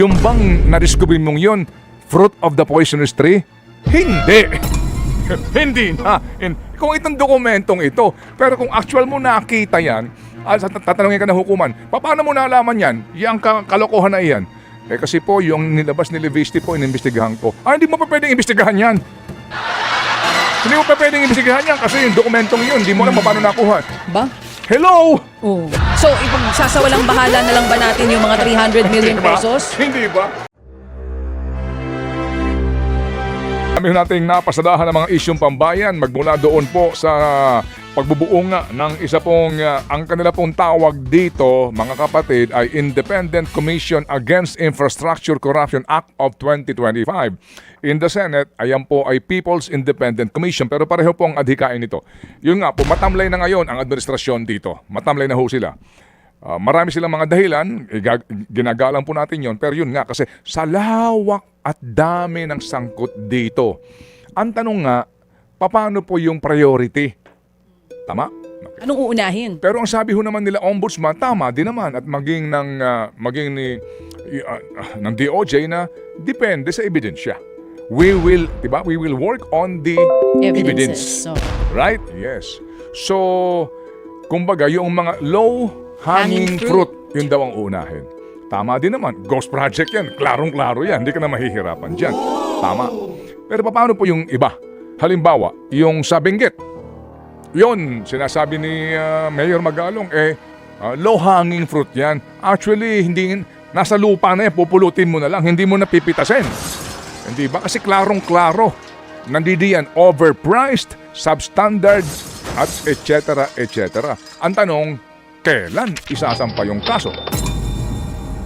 Yung bang na-discover mong yun, fruit of the poisonous tree? Hindi. Hindi na. Kung itong dokumentong ito, pero kung actual mo nakita yan, tatanungin ka ng hukuman, paano mo nalaman yan? Yang kalokohan na iyan. Kasi po, yung nilabas ni Leviste po, inimbestigahan ko. Hindi mo pa pwedeng imbestigahan yan. Hindi mo pa pwedeng imbestigahan yan kasi yung dokumentong yun, hindi mo alam paano nakuha. Ba? Hello! Oh. So, sasawalang bahala na lang ba natin yung mga 300 million pesos? Hindi ba? Kami nating napasadahan ng mga isyong pambayan magmula doon po sa pagbubuo nga ng isa pong, ang kanila pong tawag dito, mga kapatid, ay Independent Commission Against Infrastructure Corruption Act of 2025. In the Senate, ayan po ay People's Independent Commission, pero pareho po ang adhikain nito. Yun nga po, matamlay na ngayon ang administrasyon dito. Matamlay na ho sila. Marami silang mga dahilan, ginagalang po natin yon, pero yun nga, kasi sa lawak at dami ng sangkot dito. Ang tanong nga, paano po yung priority? Tama? Okay. Anong uunahin? Pero ang sabi ho naman nila ombudsman, tama din naman at maging ng DOJ na depende sa ebidensya. We will work on the evidence. So, Right? Yes. So, kumbaga yung mga low-hanging fruit, yun daw ang unahin. Tama din naman. Ghost project yan. Klarong-klaro yan. Hindi ka na mahihirapan dyan. Tama. Pero paano po yung iba? Halimbawa, yung sa Benguet. Yun, sinasabi ni Mayor Magalong, low-hanging fruit yan. Actually, hindi, nasa lupa na yan, pupulutin mo na lang, hindi mo na pipitasin. Hindi ba? Kasi klarong-klaro. Nandidiyan, overpriced, substandard, at etc. etc. Ang tanong, kailan isasampa yung kaso?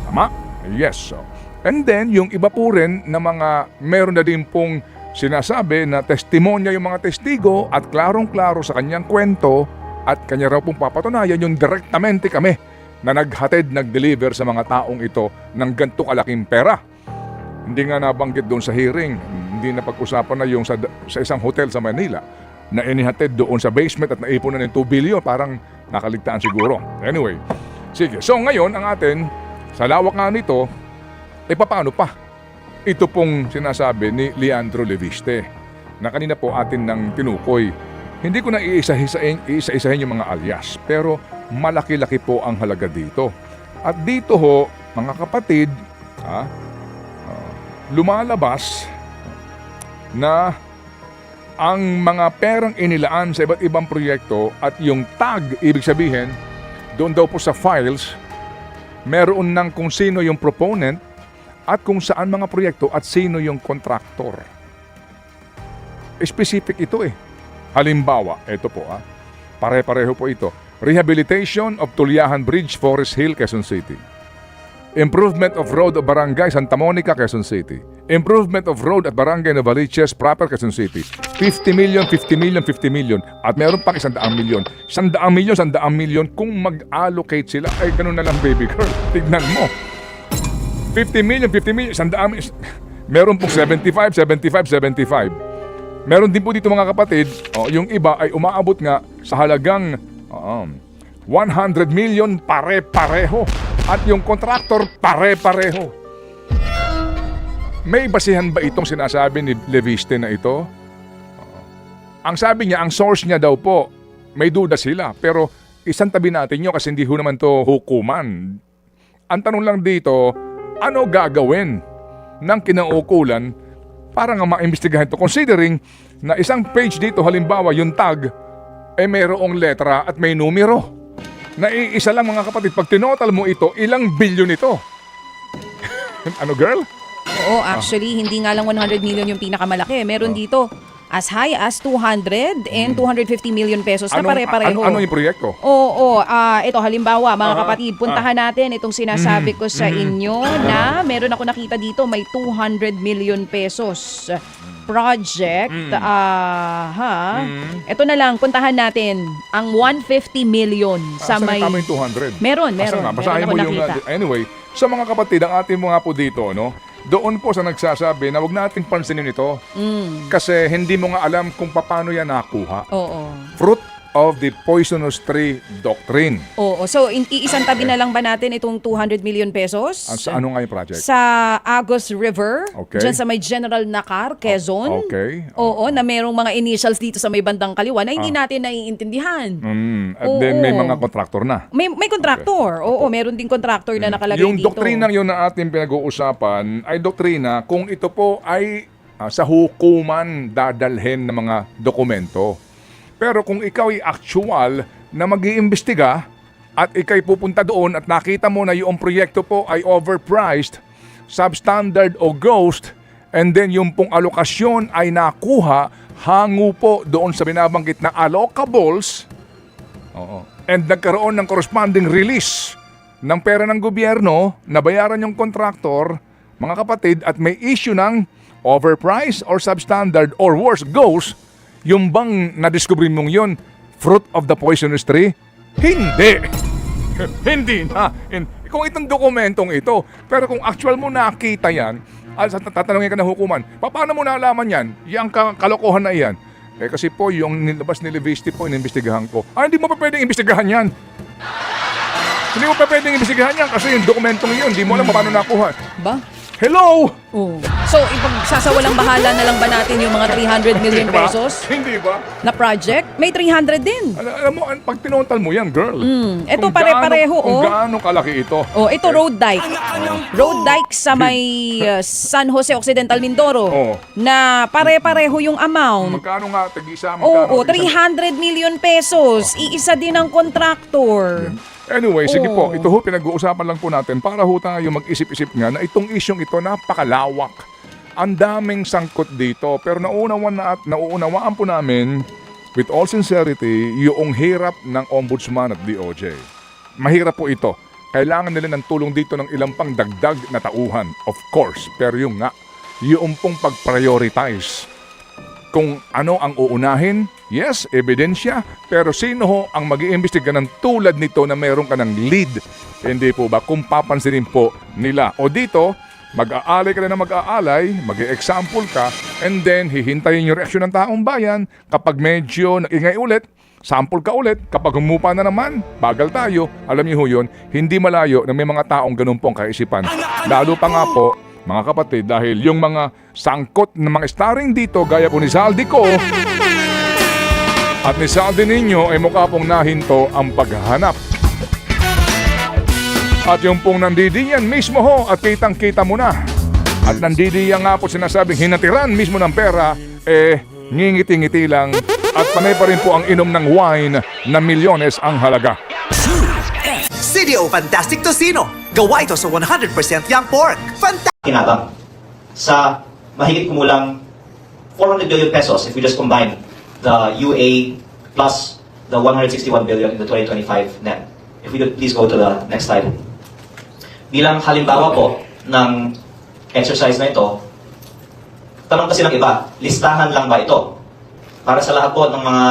Tama? Yes. And then, yung iba po rin na mga meron na din pong sinasabi na testimonya yung mga testigo at klarong-klaro sa kanyang kwento at kanya raw pong papatunayan yung direktamente kami na naghatid, nag-deliver sa mga taong ito ng ganito kalaking pera. Hindi nga nabanggit doon sa hearing, hindi na pag-usapan na yung sa isang hotel sa Manila na inihatid doon sa basement at naipunan ng 2 billion, parang nakaligtaan siguro. Anyway, sige. So ngayon, ang atin, sa lawak nga nito, paano pa? Ito pong sinasabi ni Leandro Leviste na kanina po atin ng tinukoy. Hindi ko na iisa-isahin yung mga alias, pero malaki-laki po ang halaga dito. At dito ho, mga kapatid, lumalabas na ang mga perang inilaan sa iba't ibang proyekto at yung tag, ibig sabihin, doon daw po sa files, meron ng kung sino yung proponent at kung saan mga proyekto at sino yung contractor. Specific ito Halimbawa, ito po pare-pareho po ito. Rehabilitation of Tulyahan Bridge, Forest Hill, Quezon City. Improvement of road of Barangay Santa Monica, Quezon City. Improvement of road at Barangay Novaliches, proper Quezon City. 50 million, 50 million, 50 million. At meron pang 100 million. 100 million, 100 million. Kung mag-allocate sila, ay ganun na lang, baby girl. Tignan mo. 50 million, 100 million. Meron pong 75, 75, 75. Meron din po dito mga kapatid, yung iba ay umaabot nga sa halagang 100 million pare-pareho. At yung contractor pare-pareho. May basihan ba itong sinasabi ni Leviste na ito? Ang sabi niya, ang source niya daw po, may duda sila. Pero isang tabi natin yun kasi hindi ho naman to hukuman. Ang tanong lang dito, ano gagawin ng kinaukulan para nga maimbestigahan ito? Considering na isang page dito, halimbawa yung tag, mayroong letra at may numero. Naiisa lang mga kapatid, pag tinotal mo ito, ilang bilyon ito? Ano girl? oo, actually, hindi nga lang 100 million yung pinakamalaki. Meron dito as high as 200 and 250 million pesos na pare-pareho. Ano yung proyekto? Oo, ito halimbawa mga kapatid, puntahan natin itong sinasabi ko sa inyo na meron ako nakita dito may 200 million pesos project. Ito na lang, puntahan natin ang 150 million sa may... Tama yung 200? Meron. Basahin mo yung... Anyway, sa mga kapatid, ang ating mga po dito, doon po sa nagsasabi na wag nating pansinin ito. Kasi hindi mo nga alam kung paano yan nakuha. Oo. Fruit of the poisonous tree doctrine. Oo. So, iisang tabi na lang ba natin itong 200 million pesos? Sa ano nga yung project? Sa Agos River, Okay. dyan sa may General Nakar, Quezon. Okay. Oo, na merong mga initials dito sa may bandang kaliwa na hindi natin naiintindihan. At then may Oo. mga kontraktor na. May kontraktor. Oo, meron ding kontraktor na nakalagay Yung dito. doktrinang yun na ating pinag-uusapan ay doktrina kung ito po ay sa hukuman dadalhin ng mga dokumento. Pero kung ikaw ay actual na mag-iimbestiga at ikay pupunta doon at nakita mo na yung proyekto po ay overpriced, substandard o ghost, and then yung pong alokasyon ay nakuha hango po doon sa binabanggit na allocables, and nagkaroon ng corresponding release ng pera ng gobyerno, nabayaran yung kontraktor, mga kapatid, at may issue ng overpriced or substandard or worse, ghost, yung bang nadiscovery mong yun, fruit of the poisonous tree? Hindi! Hindi na. Kung itong dokumentong ito, pero kung actual mo nakita yan, tatanungin ka ng hukuman, paano mo nalaman yan? Yang kalokohan na yan. Kasi po, yung nilabas ni Levisti po, inimbestigahan ko. Hindi mo pa pwedeng imbestigahan yan. Hindi mo pa pwedeng imbestigahan yan kasi yung dokumentong yun, hindi mo alam paano nakuha. Ba? Hello! Oh. So, ipagsasawalang bahala na lang ba natin yung mga 300 million Diba? pesos Hindi ba? na project? May 300 din. Alam mo, pag tinontal mo yan, girl. Eto, kung pare-pareho, Kung oh. gaano kalaki ito. Oh, ito road dike. Road dike sa may San Jose Occidental Mindoro. Oh. Na pare-pareho yung amount. Magkano nga, tag-isa, Oo, magkano? 300 million pesos. Iisa din ang kontraktor. Anyway, sige Oo. po, ito ho, pinag-uusapan lang po natin para ho tayo mag-isip-isip nga na itong isyong ito napakalawak. Ang daming sangkot dito, pero nauunawaan po namin, with all sincerity, yung hirap ng Ombudsman at DOJ. Mahirap po ito. Kailangan nila ng tulong dito ng ilang pang dagdag na tauhan, of course. Pero yung nga, yung pong pag-prioritize. Kung ano ang uunahin, yes, ebidensya, pero sino ho ang mag-iimbestiga ng tulad nito na meron ka ng lead? Hindi po ba? Kung papansinin po nila. O dito, mag-aalay ka na mag-aalay, mag-example ka, and then hihintayin yung reaksyon ng taong bayan. Kapag medyo nag-ingay ulit, sample ka ulit. Kapag humupa na naman, bagal tayo. Alam niyo ho yun, hindi malayo na may mga taong ganun pong kaisipan. Lalo pa nga po, mga kapatid, dahil yung mga sangkot ng mga starring dito, gaya po ni Zaldi ko, at ni Zaldi ninyo ay mukha pong nahinto ang paghahanap. At yung pong nandidiyan mismo ho at kitang-kita mo na. At nandidiyan nga po sinasabing hinatiran mismo ng pera, ngingiti-ngiti lang. At panay pa rin po ang inom ng wine na milyones ang halaga. CDO Fantastic Tocino. Gawa ito sa 100% young pork. Kinabang sa mahigit kumulang 400 billion pesos if we just combine the UA plus the 161 billion in the 2025 net. If we could please go to the next slide. Bilang halimbawa po ng exercise na ito, tanong kasi ng iba, listahan lang ba ito? Para sa lahat po ng mga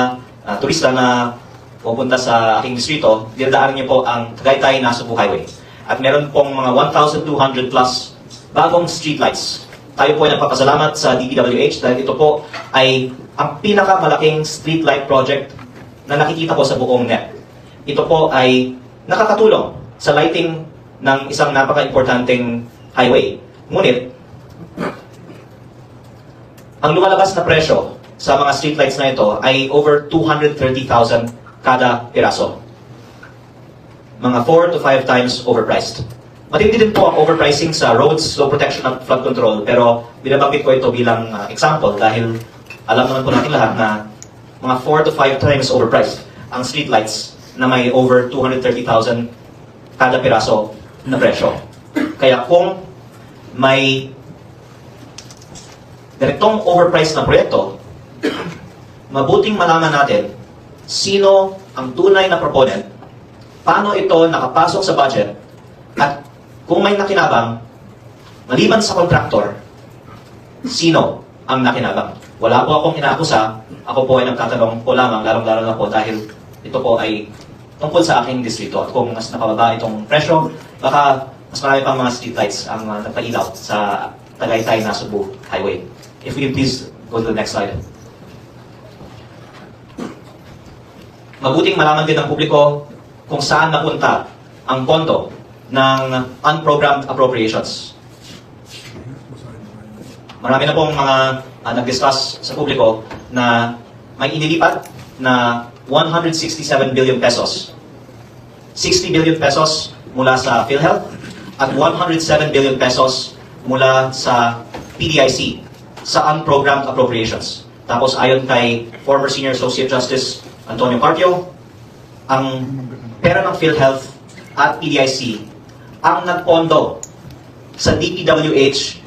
turista na pupunta sa aking distrito, dinadaanan niyo po ang Tagaytay Nasugbu Highway. At meron pong mga 1,200 plus bagong streetlights. Tayo po ay nagpapasalamat sa DPWH dahil ito po ay ang pinakamalaking streetlight project na nakikita po sa buong net. Ito po ay nakakatulong sa lighting ng isang napaka-importanteng highway. Ngunit, ang lumalabas na presyo sa mga streetlights na ito ay over 230,000 kada piraso. Mga 4 to 5 times overpriced. Matindi din po ang overpricing sa roads, slow protection at flood control, pero binabanggit ko ito bilang example dahil alam naman po natin lahat na mga 4 to 5 times overpriced ang streetlights na may over 230,000 kada piraso na presyo. Kaya kung may ganitong overpriced na proyekto, mabuting malaman natin sino ang tunay na proponent, paano ito nakapasok sa budget, at kung may nakinabang, maliban sa kontraktor, sino ang nakinabang? Wala po akong inaakusa, ako po ay nagtatanong po lamang, lalong-lalo na po dahil ito po ay tungkol sa aking distrito. At kung mas nakababa itong presyo, baka mas marami pang mga streetlights ang nagpailaw sa Tagaytay Nasugbu Highway. If we can please go to the next slide. mabuting malaman din ng publiko kung saan napunta ang pondo ng unprogrammed appropriations. Marami na pong mga nag-discuss sa publiko na may inilipat na 167 billion pesos. 60 billion pesos mula sa PhilHealth at 107 billion pesos mula sa PDIC sa unprogrammed appropriations. Tapos ayon kay former Senior Associate Justice Antonio Carpio, ang pera ng PhilHealth at PDIC ang nagpondo sa DPWH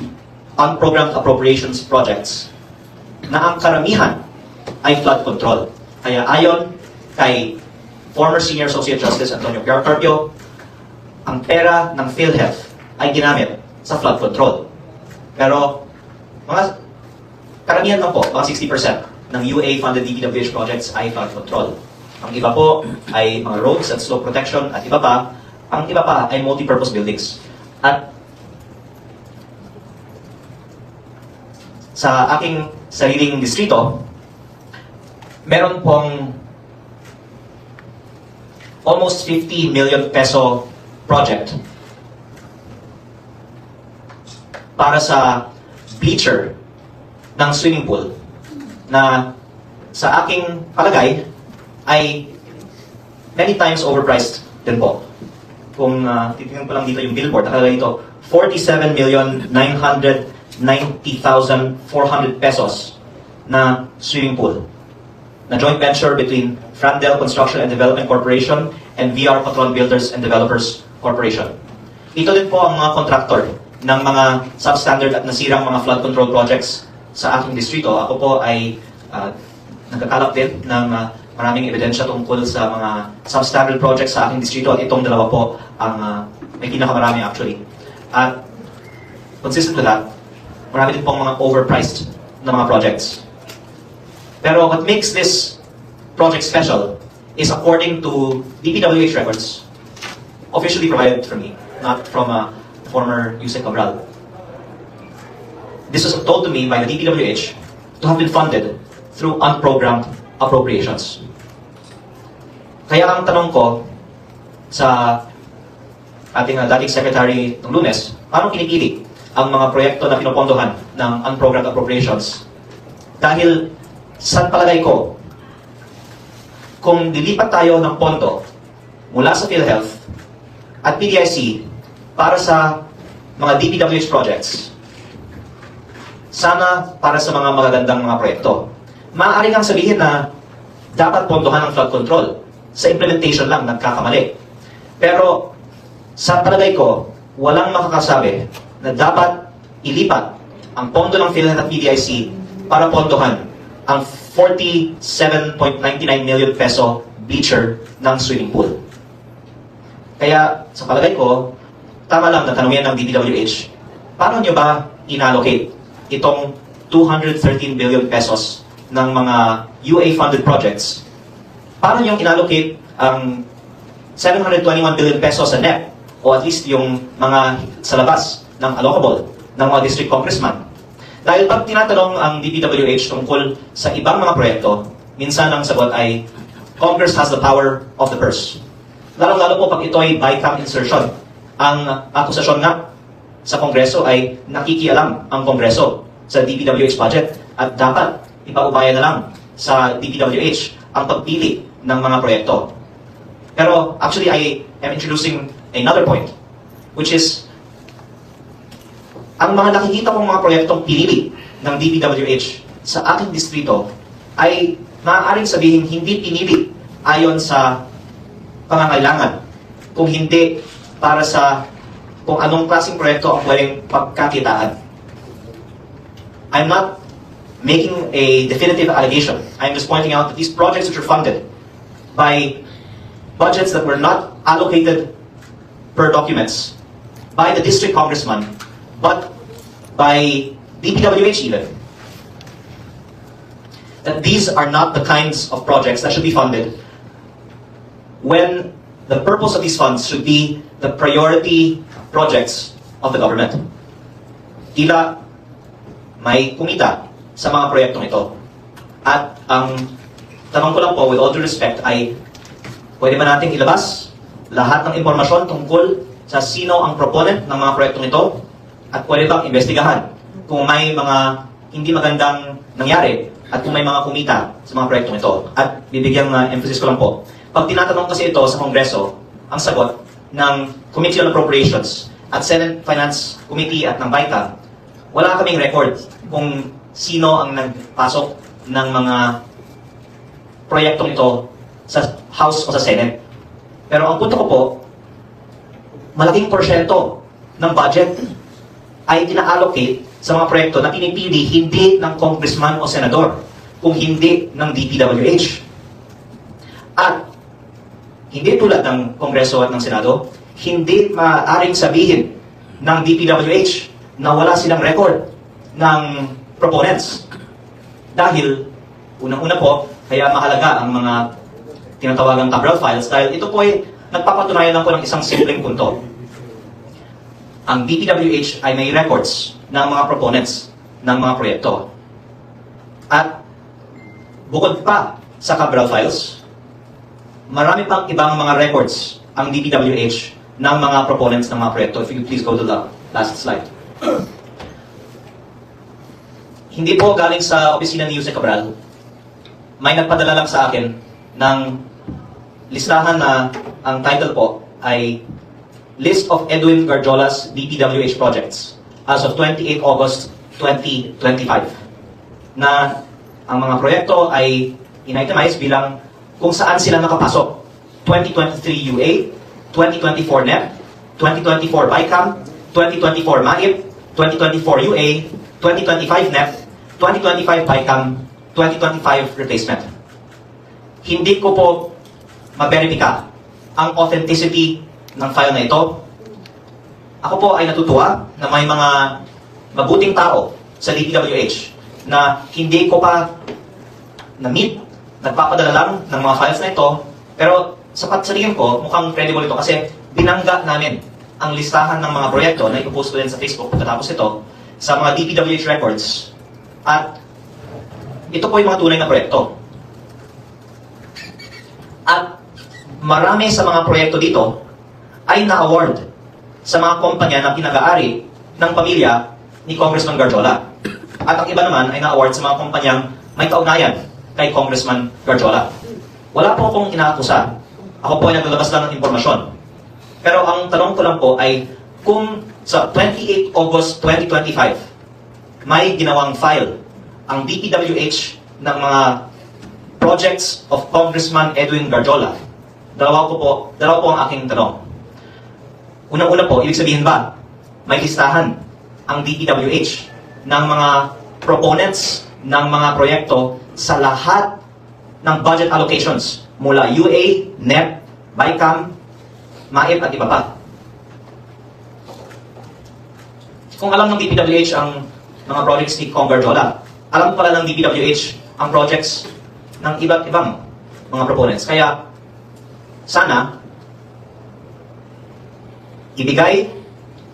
unprogrammed appropriations projects na ang karamihan ay flood control. Kaya ayon kay former Senior Associate Justice Antonio Carpio, ang pera ng PhilHealth ay ginamit sa flood control. Pero mga karamihan lang po, mga 60% ng UA-funded DPWH projects ay flood control. Ang iba po ay mga roads at slope protection at ang iba pa ay multi-purpose buildings. At sa aking sariling distrito, meron pong almost 50 million peso project para sa bleacher ng swimming pool na sa aking palagay ay many times overpriced din po. Kung titingnan ko lang dito yung billboard, nakalagay dito 47,990,400 pesos na swimming pool na joint venture between Frandel Construction and Development Corporation and VR Patron Builders and Developers Corporation. Ito din po ang mga kontraktor ng mga substandard at nasirang mga flood control projects sa aking distrito. Ako po ay nagkakalap din ng maraming ebidensya tungkol sa mga substandard projects sa aking distrito at itong dalawa po ang may pinakamarami actually. At consistent with that, marami din pong mga overpriced na mga projects. Pero what makes this project special is according to DPWH records, officially provided from me, not from former Yusek Cabral. This was told to me by the DPWH to have been funded through unprogrammed appropriations. Kaya ang tanong ko sa ating dating secretary ng Lunes, paano pinipili ang mga proyekto na pinopondohan ng unprogrammed appropriations? Dahil sa palagay ko, kung dilipat tayo ng pondo mula sa PhilHealth at PDIC para sa mga DPWH projects, sana para sa mga magagandang mga proyekto. Maaari kang sabihin na dapat pondohan ng flood control. Sa implementation lang, nagkakamali. Pero sa palagay ko, walang makakasabi na dapat ilipat ang pondo ng PhilHealth at PDIC para pondohan ang 47.99 million peso bleacher ng swimming pool. Kaya sa palagay ko, tama lang na tanungin ng DPWH, paano nyo ba inallocate itong 213 billion pesos ng mga UA-funded projects? Paano nyo inallocate ang 721 billion pesos sa NEP o at least yung mga sa labas ng allocable ng mga district congressman? Dahil pag tinatanong ang DPWH tungkol sa ibang mga proyekto, minsan ang sagot ay, Congress has the power of the purse. Lalo-lalo po pag ito ay bycam insertion. Ang akusasyon nga sa Kongreso ay nakikialam ang Kongreso sa DPWH budget at dapat ipaubaya na lang sa DPWH ang pagpili ng mga proyekto. Pero actually, I am introducing another point, which is, ang mga nakikita kong mga proyektong pinili ng DPWH sa aking distrito ay maaaring sabihin hindi pinili ayon sa pangangailangan, kung hindi para sa kung anong klaseng proyekto ang pwedeng pagkakitaan. I'm not making a definitive allegation. I'm just pointing out that these projects which are funded by budgets that were not allocated per documents by the district congressman, but by DPWH even, that these are not the kinds of projects that should be funded when the purpose of these funds should be the priority projects of the government. Tila may kumita sa mga proyektong ito. At ang tanong ko lang po, with all due respect, ay Pwede ba nating ilabas lahat ng impormasyon tungkol sa sino ang proponent ng mga proyektong ito? At pwede bang investigahan kung may mga hindi magandang nangyari at kung may mga kumita sa mga proyektong ito? At bibigyang emphasis ko lang po. Pag tinatanong kasi ito sa Kongreso, ang sagot ng Committee on Appropriations at Senate Finance Committee at ng BICAM, wala kaming record kung sino ang nagpasok ng mga proyektong ito sa House o sa Senate. Pero ang punto ko po, malaking porsyento ng budget ay ina-allocate sa mga proyekto na pinipili hindi ng congressman o senador, kung hindi ng DPWH. At hindi tulad ng Kongreso at ng Senado, hindi maaaring sabihin ng DPWH na wala silang record ng proponents. Dahil, unang-una po, kaya mahalaga ang mga tinatawagang Cabral files dahil ito po ay nagpapatunayan lang po ng isang simpleng punto. Ang DPWH ay may records ng mga proponents ng mga proyekto. At bukod pa sa Cabral files, marami pang ibang mga records ang DPWH ng mga proponents ng mga proyekto. If you please go to the last slide. Hindi po galing sa opisina ni Yusek Cabral. May nagpadala lang sa akin ng listahan na ang title po ay List of Edwin Garjola's DPWH Projects as of 28 August 2025 na ang mga proyekto ay in-itemize bilang kung saan sila nakapasok. 2023 UA, 2024 NEP, 2024 BICAM, 2024 MAIP, 2024 UA, 2025 NEP, 2025 BICAM, 2025 replacement. Hindi ko po maberipika ang authenticity ng file na ito. Ako po ay natutuwa na may mga mabuting tao sa DPWH na hindi ko pa na-meet, nagpapadala lang ng mga files na ito, pero sa tingin ko, mukhang credible ito kasi binangga namin ang listahan ng mga proyekto na ipopost ko din sa Facebook pagkatapos ito sa mga DPWH records. At ito po yung mga tunay na proyekto. At marami sa mga proyekto dito ay na-award sa mga kumpanya na pinag-aari ng pamilya ni Congressman Garjola. At ang iba naman ay na-award sa mga kumpanyang may kaugnayan kay Congressman Garjola. Wala po akong inaakusa. Ako po ay naglalabas lang ng impormasyon. Pero ang tanong ko lang po ay kung sa 28 August 2025 may ginawang file ang DPWH ng mga projects of Congressman Edwin Garjola. Dalawa po ang aking tanong. Unang-una po, ibig sabihin ba, may listahan ang DPWH ng mga proponents ng mga proyekto sa lahat ng budget allocations mula UA, NEP, BICAM, MAIP at iba pa. Kung alam ng DPWH ang mga projects ni Cong Garjola, alam pala ng DPWH ang projects ng iba't ibang mga proponents. Kaya, sana, ibigay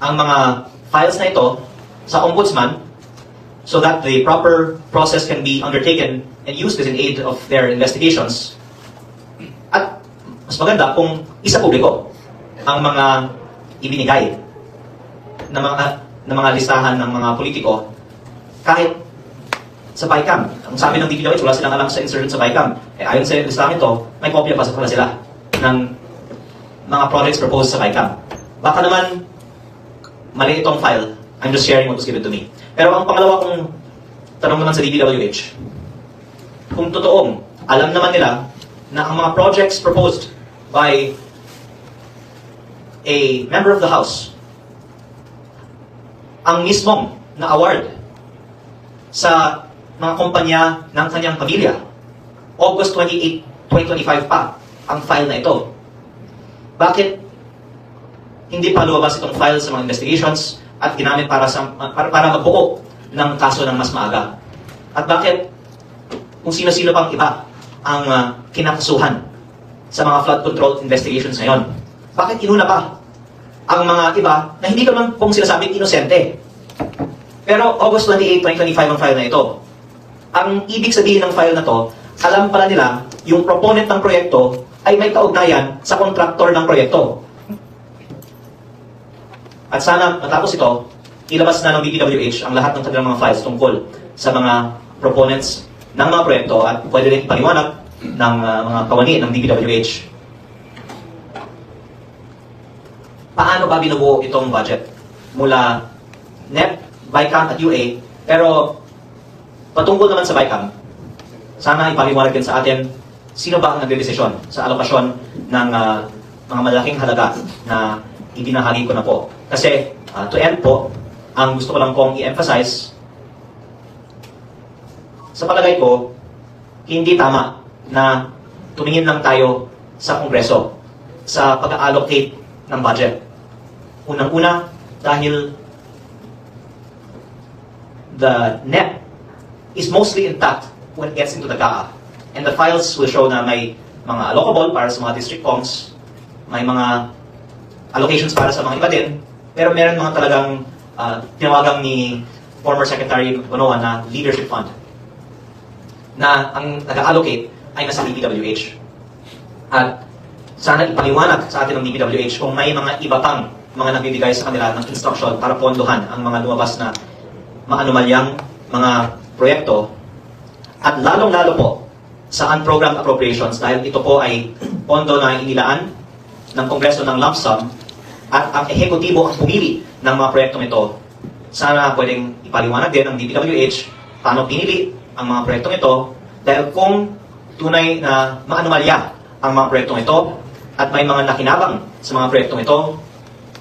ang mga files na ito sa Ombudsman so that the proper process can be undertaken and used as an aid of their investigations. At mas maganda kung isa publiko ang mga ibinigay na mga listahan ng mga politiko kahit sa BICAM. Ang sabi ng DPWH, wala silang alam sa insurgent sa BICAM. Ayon sa listahan ito, may kopya pa pala sila ng mga projects proposed sa BICAM. Baka naman, mali itong file. I'm just sharing what was given to me. Pero ang pangalawa kong tanong naman sa DPWH, kung totoong, alam naman nila na ang mga projects proposed by a member of the House, ang mismong na award sa mga kumpanya ng kanyang pamilya, August 28, 2025 pa ang file na ito. Bakit hindi pa lumabas itong file sa mga investigations at ginamit para magbuo ng kaso ng mas maaga? At bakit kung sino-sino pang iba ang kinakasuhan sa mga flood control investigations ngayon, bakit inuna pa ang mga iba na hindi ko naman pong sinasabing inosente? Pero August 28, 2025 ang file na ito. Ang ibig sabihin ng file na to, alam pala nila yung proponent ng proyekto ay may kaugnayan sa kontraktor ng proyekto. At sana matapos ito, ilabas na ng DPWH ang lahat ng kanilang mga files tungkol sa mga proponents ng mga proyekto at pwede rin ipaliwanag ng mga kawani ng DPWH. Paano ba binubuo itong budget? Mula NEP, BICAM at UA, pero patungkol naman sa BICAM, sana ipaliwanag din sa atin sino ba ang nagdedesisyon sa alokasyon ng mga malaking halaga na ibinahagi ko na po. Kasi to end po, ang gusto ko lang pong i-emphasize, sa palagay ko, hindi tama na tumingin lang tayo sa Kongreso sa pag-allocate ng budget. Unang-una, dahil the NEP is mostly intact when it gets into the GAA. And the files will show na may mga allocable para sa mga district coms, may mga allocations para sa mga iba din, pero meron mga talagang tinawagang ni former Secretary Bonoan na leadership fund na ang nag-allocate ay nasa DPWH. At sana ipaliwanag sa atin ng DPWH kung may mga iba pang mga nagbibigay sa kanila ng instruction para pondohan ang mga lumabas na maanumalyang mga proyekto. At lalong-lalo po sa unprogrammed appropriations dahil ito po ay pondo na inilaan ng Kongreso ng lump sum at ang ehekutibo ang pumili ng mga proyektong ito. Sana pwedeng ipaliwanag din ng DPWH paano pinili ang mga proyektong ito dahil kung tunay na maanumalya ang mga proyektong ito at may mga nakinabang sa mga proyektong ito,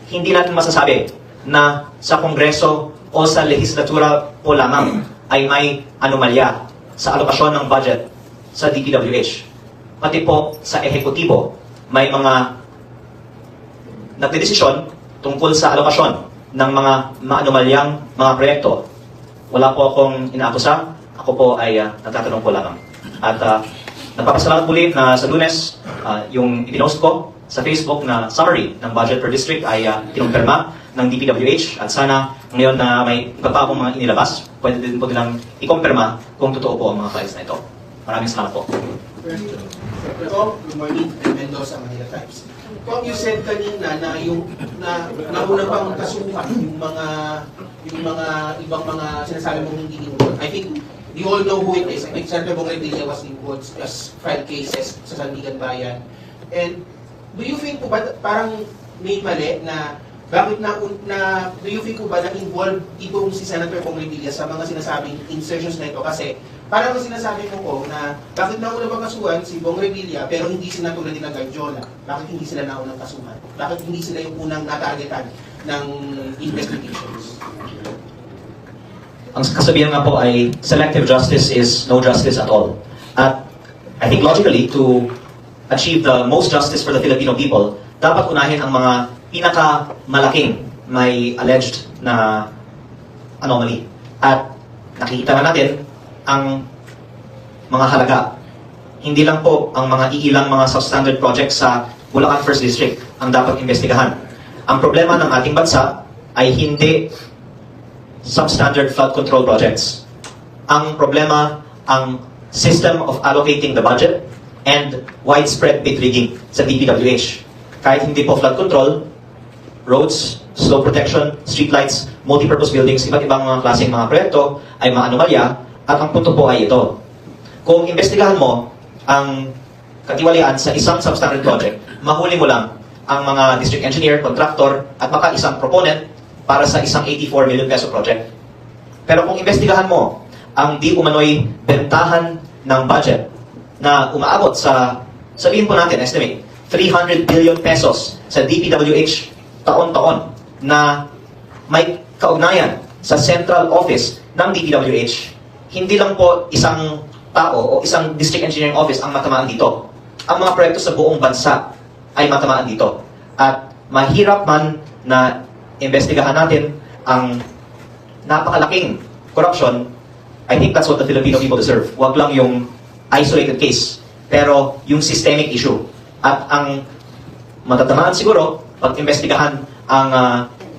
hindi natin masasabi na sa Kongreso o sa legislatura po lamang ay may anomalya sa alokasyon ng budget sa DPWH. Pati po sa ehekutibo, may mga nagdedesisyon tungkol sa alokasyon ng mga maanomalyang mga proyekto. Wala po akong inaakusa, ako po ay nagtatanong po lamang. At nagpapasalamat muli na sa Lunes, yung ipinost ko sa Facebook na summary ng budget per district ay kinumpirma ng DPWH at sana ngayon na may iba pa akong mga inilabas, pwede din po nilang ikumpirma kung totoo po ang mga files na ito. Maraming salamat po. Good morning, I'm Mendoza, Manila Times. Kung you said kanina na yung nauna pang kasuhan yung mga ibang mga sinasabi mong hindi involved. I think we all know who it is. I think Senator Bong Revilla was involved as filed cases sa Sandigan Bayan. And do you think po ba parang may mali na bakit do you think po ba na involved itong si Senator Bong Revilla sa mga sinasabing insertions na ito? Kasi parang sinasabi mo po na bakit nauna bang kasuhan si Bong Revilla pero hindi sila tulad ng Garjola? Bakit hindi sila naunang kasuhan? Bakit hindi sila yung unang natargetan ng investigations? Ang kasabihan nga po ay selective justice is no justice at all. At I think logically, to achieve the most justice for the Filipino people, dapat unahin ang mga pinakamalaking may alleged na anomaly. At nakikita na natin ang mga halaga. Hindi lang po ang mga iilang mga substandard projects sa Bulacan First District ang dapat investigahan. Ang problema ng ating bansa ay hindi substandard flood control projects. Ang problema, ang system of allocating the budget and widespread bid rigging sa DPWH. Kahit hindi po flood control, roads, slope protection, streetlights, multipurpose buildings, iba't ibang mga klaseng mga proyekto ay maanomalya at ang punto po ay ito. Kung investigahan mo ang katiwalian sa isang substandard project, mahuli mo lang ang mga district engineer, contractor, at baka isang proponent para sa isang 84 million peso project. Pero kung investigahan mo ang di umano'y bentahan ng budget na umaabot sa, sabihin po natin, estimate, 300 billion pesos sa DPWH taon-taon na may kaugnayan sa central office ng DPWH, hindi lang po isang tao o isang district engineering office ang matamaan dito. Ang mga proyekto sa buong bansa ay matamaan dito. At mahirap man na investigahan natin ang napakalaking corruption, I think that's what the Filipino people deserve. Huwag lang yung isolated case, pero yung systemic issue. At ang matatamaan siguro, pag-investigahan ang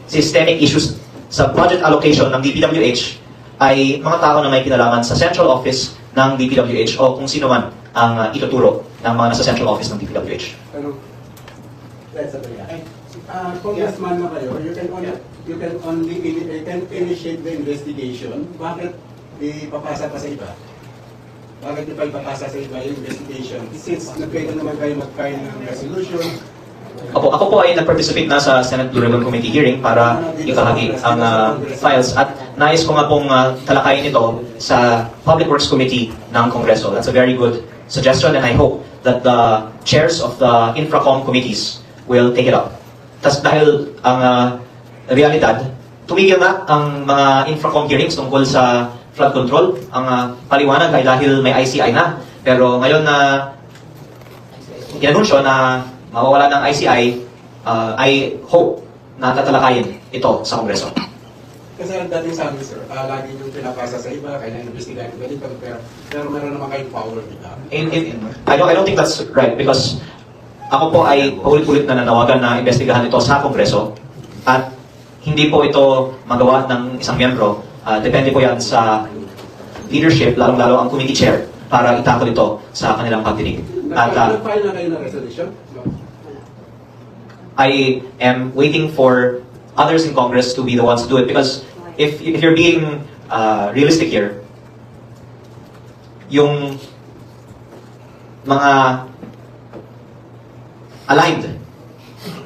systemic issues sa budget allocation ng DPWH ay mga tao na may kinalaman sa central office ng DPWH o kung sino man ang ituturo ng mga nasa central office ng DPWH. Ano? That's okay. Congressman na kayo, you can initiate the investigation. Bakit ipapasa pa sa iba? Bakit di pa ipapasa sa iba yung investigation? Since nagpwede naman kayo mag-file ng resolution, Ako po ay nag-participate na sa Senate Blue Ribbon Committee hearing para ibahagi ang files at nais ko nga pong talakayin ito sa Public Works Committee ng Kongreso. That's a very good suggestion and I hope that the chairs of the Infracom committees will take it up. Tas dahil ang realidad, tumigil na ang mga Infracom hearings tungkol sa flood control. Ang paliwanag ay dahil may ICI na. Pero ngayon na inanunsyo na mawawala ng ICI, I hope na tatalakayin ito sa Kongreso. kasi ang dating sa amin, sir, lagi yung pinapasa sa iba, kaya na-investigahan ko dito, pero meron naman kayong power dito. I don't think that's right because ako po ay paulit-ulit na nanawagan na investigahan ito sa Kongreso at hindi po ito magawa ng isang miyembro. Depende po yan sa leadership, lalong-lalo ang committee chair para itakol ito sa kanilang pagdinig. At Nag-file na kayo ng resolution? No. I am waiting for others in Congress to be the ones to do it because if you're being realistic here, yung mga aligned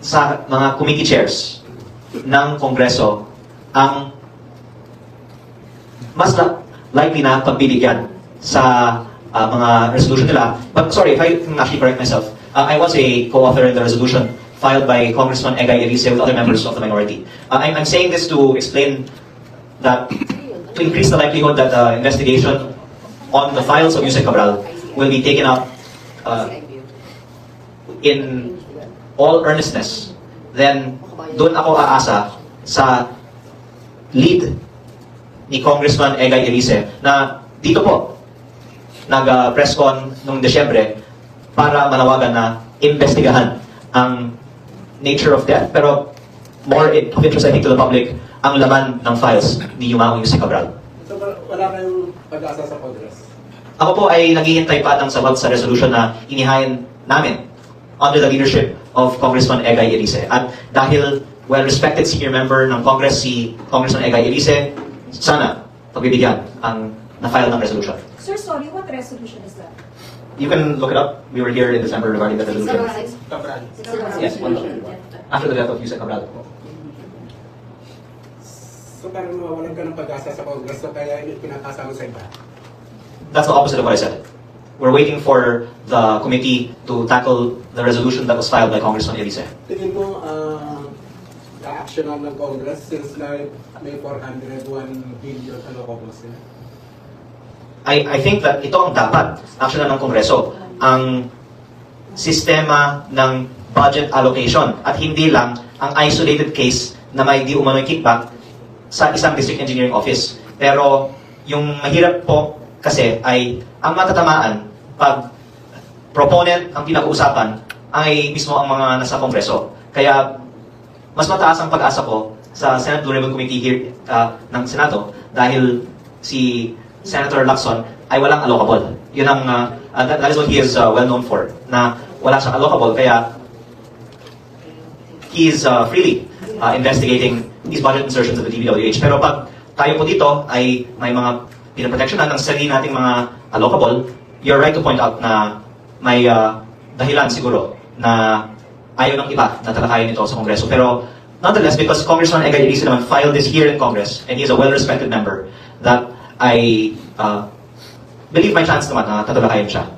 sa mga committee chairs ng Kongreso ang mas likely na pagbibigyan sa mga resolution nila. But sorry, if I can actually correct myself, I was a co-author in the resolution filed by Congressman Egay Elise with other members of the minority. I'm saying this to explain that to increase the likelihood that the investigation on the files of Yusek Cabral will be taken up in all earnestness, then doon ako aasa sa lead ni Congressman Egay Elise na dito po nag-press con noong Desyembre para manawagan na investigahan ang nature of death. Pero more of interest, I think, to the public, ang laman ng files ni Yumao Yusek Cabral. So wala kayong pag-asa sa Congress? Ako po ay naghihintay pa ng sagot sa resolution na inihain namin under the leadership of Congressman Egay Elise. At dahil well-respected senior member ng Congress, si Congressman Egay Elise, sana pagbibigyan ang na-file ng resolution. Sir, sorry, what resolution is that? You can look it up. We were here in December regarding that resolution. Cabral. Yes, after the death of Yusek Cabral. So parang mawawalan ka ng pag-asa sa Congress, so kaya pinapasa mo sa iba? That's the opposite of what I said. We're waiting for the committee to tackle the resolution that was filed by Congressman Elise. Tingin mo, ka-actionan ng Congress since na may 401 billion allocables sila? I think that ito ang dapat aksyonan ng Kongreso, ang sistema ng budget allocation at hindi lang ang isolated case na may di umano'y kickback sa isang district engineering office. Pero yung mahirap po kasi ay ang matatamaan pag proponent ang pinag-uusapan ay mismo ang mga nasa Kongreso. Kaya mas mataas ang pag-asa ko sa Senate Blue Ribbon Committee here ng Senado dahil si Senator Lacson ay walang allocable. Yun ang, that is what he is well known for, na wala siyang allocable, kaya he is freely investigating these budget insertions of the DPWH. Pero pag tayo po dito ay may mga pinaproteksyonan ng sarili nating mga allocable, you're right to point out na may dahilan siguro na ayaw ng iba na talakayin ito sa Kongreso. Pero nonetheless, because Congressman Egay Elise naman filed this here in Congress and he is a well-respected member, that I believe my chance naman na tatalakayin siya.